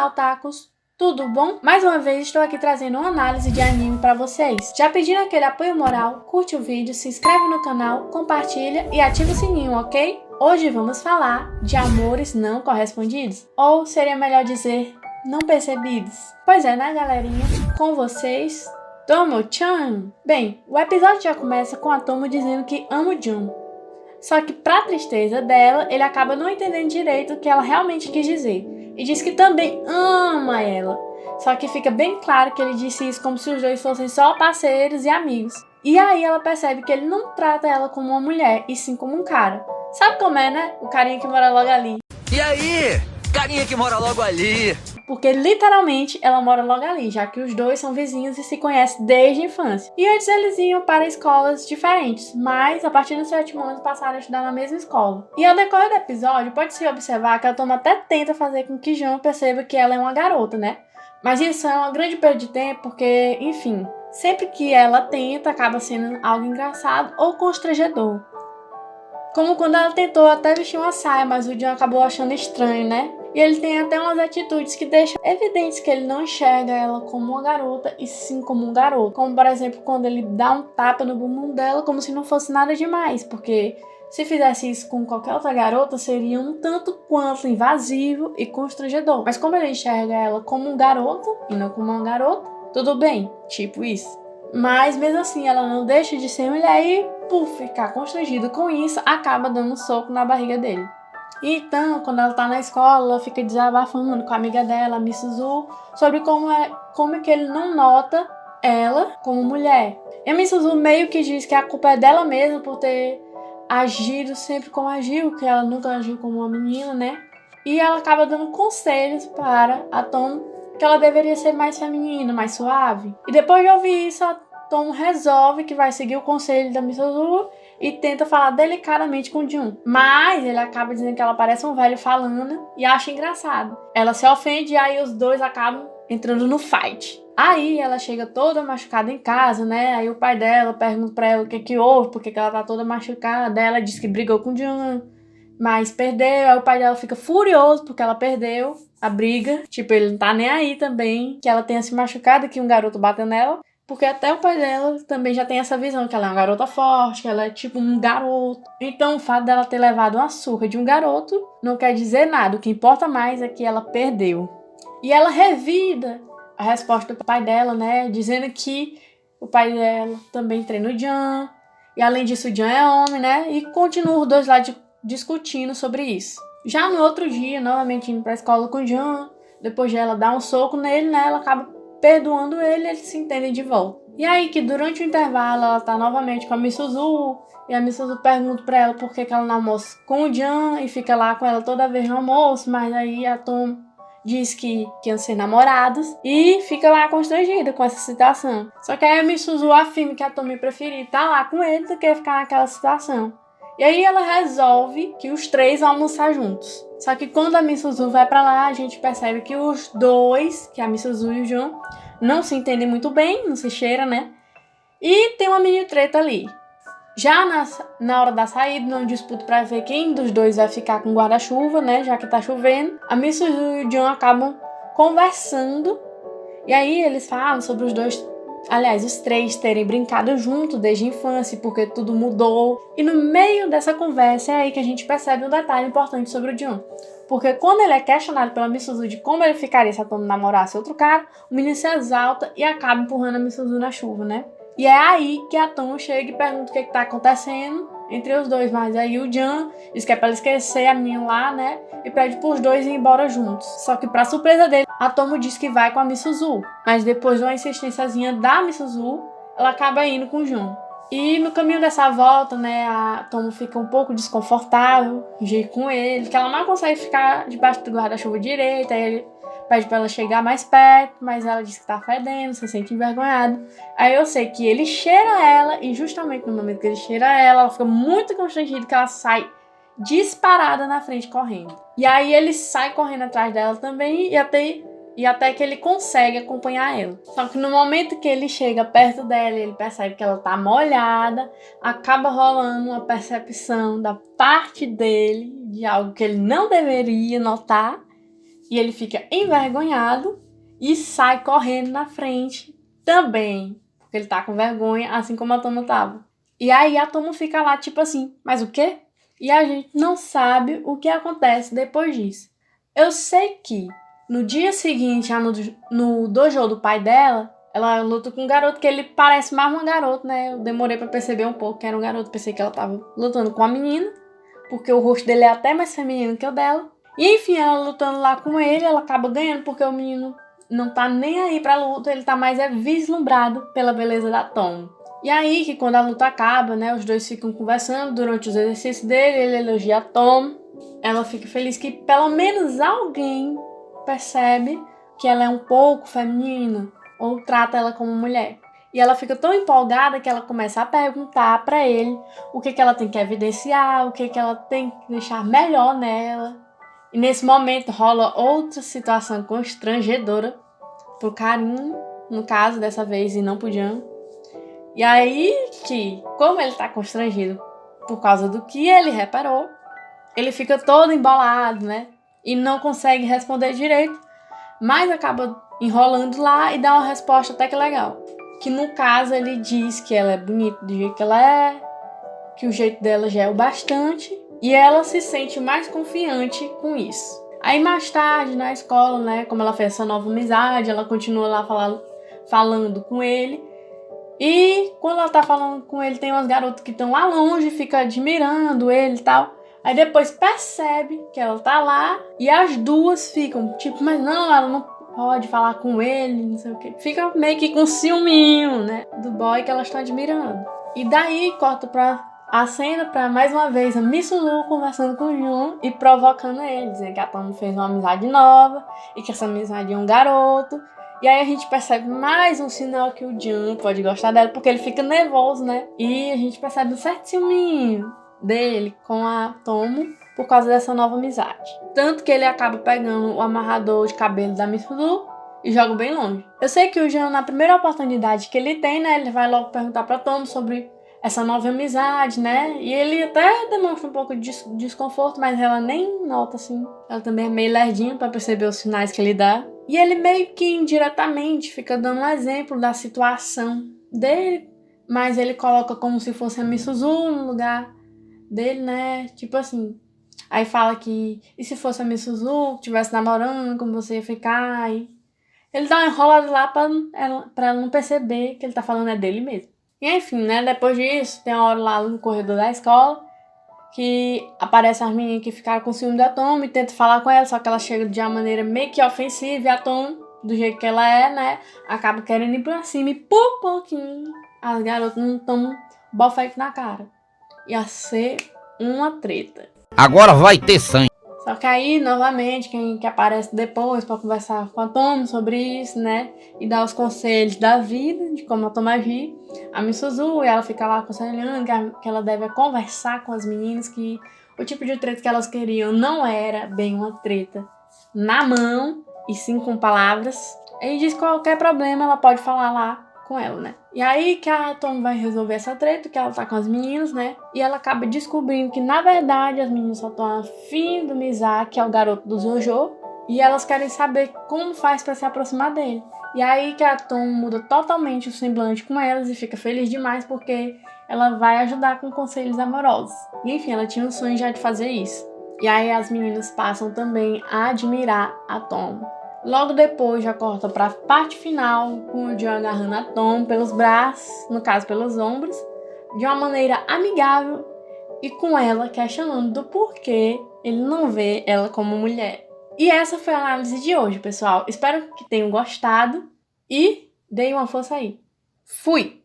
otakus! Tudo bom? Mais uma vez estou aqui trazendo uma análise de anime pra vocês. Já pedindo aquele apoio moral, curte o vídeo, se inscreve no canal, compartilha e ativa o sininho, ok? Hoje vamos falar de amores não correspondidos, ou seria melhor dizer, não percebidos. Pois é, né, galerinha? Com vocês, Tomo-chan! Bem, o episódio já começa com a Tomo dizendo que ama o Jun. Só que, pra tristeza dela, ele acaba não entendendo direito o que ela realmente quis dizer. E diz que também ama ela. Só que fica bem claro que ele disse isso como se os dois fossem só parceiros e amigos. E aí ela percebe que ele não trata ela como uma mulher, e sim como um cara. Sabe como é, né? O carinha que mora logo ali. E aí? Carinha que mora logo ali. Porque literalmente ela mora logo ali, já que os dois são vizinhos e se conhecem desde a infância. E antes eles iam para escolas diferentes, mas a partir do 7º ano passaram a estudar na mesma escola. E ao decorrer do episódio, pode-se observar que a Tomo até tenta fazer com que Jun perceba que ela é uma garota, né? Mas isso é uma grande perda de tempo porque, enfim, sempre que ela tenta, acaba sendo algo engraçado ou constrangedor. Como quando ela tentou até vestir uma saia, mas o Jun acabou achando estranho, né? E ele tem até umas atitudes que deixam evidentes que ele não enxerga ela como uma garota e sim como um garoto. Como, por exemplo, quando ele dá um tapa no bumbum dela como se não fosse nada demais, porque se fizesse isso com qualquer outra garota, seria um tanto quanto invasivo e constrangedor. Mas como ele enxerga ela como um garoto e não como uma garota, tudo bem, tipo isso. Mas mesmo assim, ela não deixa de ser mulher e, por ficar constrangida com isso, acaba dando um soco na barriga dele. Então, quando ela tá na escola, ela fica desabafando com a amiga dela, a Misuzu, sobre como é que ele não nota ela como mulher. E a Misuzu meio que diz que a culpa é dela mesma por ter agido sempre como agiu, que ela nunca agiu como uma menina, né? E ela acaba dando conselhos para a Tomo que ela deveria ser mais feminina, mais suave. E depois de ouvir isso, a Tomo resolve que vai seguir o conselho da Misuzu e tenta falar delicadamente com o Jun. Mas ele acaba dizendo que ela parece um velho falando e acha engraçado. Ela se ofende e aí os dois acabam entrando no fight. Aí ela chega toda machucada em casa, né? Aí o pai dela pergunta pra ela o que houve, porque ela tá toda machucada. Ela diz que brigou com o Jun, mas perdeu. Aí o pai dela fica furioso porque ela perdeu a briga. Tipo, ele não tá nem aí também que ela tenha se machucado, que um garoto bateu nela. Porque até o pai dela também já tem essa visão, que ela é uma garota forte, que ela é tipo um garoto. Então o fato dela ter levado uma surra de um garoto não quer dizer nada. O que importa mais é que ela perdeu. E ela revida a resposta do pai dela, né? Dizendo que o pai dela também treina o Jun. E além disso o Jun é homem, né? E continua os dois lá discutindo sobre isso. Já no outro dia, novamente indo pra escola com o Jun, depois de ela dar um soco nele, né? Ela acaba perdoando ele e eles se entendem de volta. E aí que durante o intervalo ela tá novamente com a Misuzu e a Misuzu pergunta pra ela por que ela não almoça com o Jun e fica lá com ela toda vez no almoço, mas aí a Tom diz que iam ser namorados e fica lá constrangida com essa situação. Só que aí a Misuzu afirma que a Tom preferia estar lá com ele do que ficar naquela situação. E aí ela resolve que os três vão almoçar juntos. Só que quando a Misuzu vai pra lá, a gente percebe que os dois, que é a Misuzu e o Jun, não se entendem muito bem, não se cheira, né? E tem uma mini treta ali. Já na hora da saída, num disputa pra ver quem dos dois vai ficar com guarda-chuva, né? Já que tá chovendo, a Misuzu e o Jun acabam conversando. E aí eles falam sobre os dois, aliás, os três terem brincado junto desde a infância, porque tudo mudou. E no meio dessa conversa é aí que a gente percebe um detalhe importante sobre o Jun. Porque quando ele é questionado pela Misuzu de como ele ficaria se a Tomo namorasse outro cara, o menino se exalta e acaba empurrando a Misuzu na chuva, né? E é aí que a Tomo chega e pergunta o que tá acontecendo entre os dois. Mas aí o Jun diz que é pra ela esquecer a menina lá, né? E pede pros dois ir embora juntos. Só que pra surpresa dele, a Tomo diz que vai com a Misuzu. Mas depois de uma insistênciazinha da Misuzu, ela acaba indo com o Jun. E no caminho dessa volta, né, a Tomo fica um pouco desconfortável de ir com ele, que ela não consegue ficar debaixo do guarda-chuva direito, aí ele pede pra ela chegar mais perto, mas ela diz que tá fedendo, se sente envergonhada. Aí eu sei que ele cheira ela, e justamente no momento que ele cheira ela fica muito constrangida, que ela sai disparada na frente correndo. E aí ele sai correndo atrás dela também, e até que ele consegue acompanhar ela. Só que no momento que ele chega perto dela, ele percebe que ela tá molhada, acaba rolando uma percepção da parte dele de algo que ele não deveria notar, E ele fica envergonhado e sai correndo na frente também, porque ele tá com vergonha, assim como a Tomo tava. E aí a Tomo fica lá, tipo assim, mas o quê? E a gente não sabe o que acontece depois disso. Eu sei que no dia seguinte, no dojo do pai dela, ela luta com um garoto que ele parece mais uma garota, né? Eu demorei pra perceber um pouco que era um garoto. Pensei que ela tava lutando com a menina, porque o rosto dele é até mais feminino que o dela. E enfim, ela lutando lá com ele, ela acaba ganhando, porque o menino não tá nem aí pra luta, ele tá mais vislumbrado pela beleza da Tomo. E aí, que quando a luta acaba, né, os dois ficam conversando durante os exercícios dele, ele elogia a Tomo. Ela fica feliz que pelo menos alguém percebe que ela é um pouco feminina, ou trata ela como mulher. E ela fica tão empolgada que ela começa a perguntar pra ele o que ela tem que evidenciar, o que ela tem que deixar melhor nela. E nesse momento rola outra situação constrangedora pro Karin, no caso dessa vez, e não pro Jan. E aí que, como ele tá constrangido por causa do que ele reparou, ele fica todo embolado, né? E não consegue responder direito, mas acaba enrolando lá e dá uma resposta até que legal. Que no caso ele diz que ela é bonita do jeito que ela é, que o jeito dela já é o bastante, e ela se sente mais confiante com isso. Aí mais tarde na escola, né, como ela fez essa nova amizade, ela continua lá falando com ele. E quando ela tá falando com ele, tem umas garotas que estão lá longe, ficam admirando ele e tal. Aí depois percebe que ela tá lá e as duas ficam tipo, mas não, ela não pode falar com ele, não sei o que. Fica meio que com ciúminho, né, do boy que elas estão admirando. E daí corta pra a cena pra mais uma vez a Mitsuru conversando com o Jun e provocando ele, dizendo que a Tomo fez uma amizade nova e que essa amizade é um garoto. E aí a gente percebe mais um sinal que o Jun pode gostar dela, porque ele fica nervoso, né? E a gente percebe um certo ciúminho dele com a Tomo por causa dessa nova amizade. Tanto que ele acaba pegando o amarrador de cabelo da Mitsuru e joga bem longe. Eu sei que o Jun, na primeira oportunidade que ele tem, né, ele vai logo perguntar pra Tomo sobre essa nova amizade, né? E ele até demonstra um pouco de desconforto, mas ela nem nota, assim. Ela também é meio lerdinha pra perceber os sinais que ele dá. E ele meio que indiretamente fica dando um exemplo da situação dele, mas ele coloca como se fosse a Mitsuru no lugar dele, né? Tipo assim. Aí fala que, e se fosse a Mitsuru que estivesse namorando, como você ia ficar? E ele dá uma enrolada lá pra ela não perceber que ele tá falando é dele mesmo. E enfim, né, depois disso, tem uma hora lá no corredor da escola que aparece as meninas que ficaram com ciúme da Tomo e tenta falar com ela, só que ela chega de uma maneira meio que ofensiva e a Tomo, do jeito que ela é, né, acaba querendo ir pra cima e por pouquinho as garotas não tomam bofete na cara. Ia ser uma treta. Agora vai ter sangue. Só que aí, novamente, quem que aparece depois pra conversar com a Tomo sobre isso, né? E dar os conselhos da vida, de como a Tomo agir. A Mitsuru, e ela fica lá aconselhando que ela deve conversar com as meninas, que o tipo de treta que elas queriam não era bem uma treta na mão, e sim com palavras. E diz que qualquer problema ela pode falar lá com ela, né? E aí que a Tomo vai resolver essa treta, que ela tá com as meninas, né? E ela acaba descobrindo que, na verdade, as meninas só estão afim do Misaki, que é o garoto do Jojo, e elas querem saber como faz pra se aproximar dele. E aí que a Tomo muda totalmente o semblante com elas e fica feliz demais porque ela vai ajudar com conselhos amorosos. E enfim, ela tinha um sonho já de fazer isso. E aí as meninas passam também a admirar a Tomo. Logo depois já corta para a parte final, com o John agarrando a Tomo pelos braços, no caso pelos ombros, de uma maneira amigável e com ela questionando do porquê ele não vê ela como mulher. E essa foi a análise de hoje, pessoal. Espero que tenham gostado e deem uma força aí. Fui!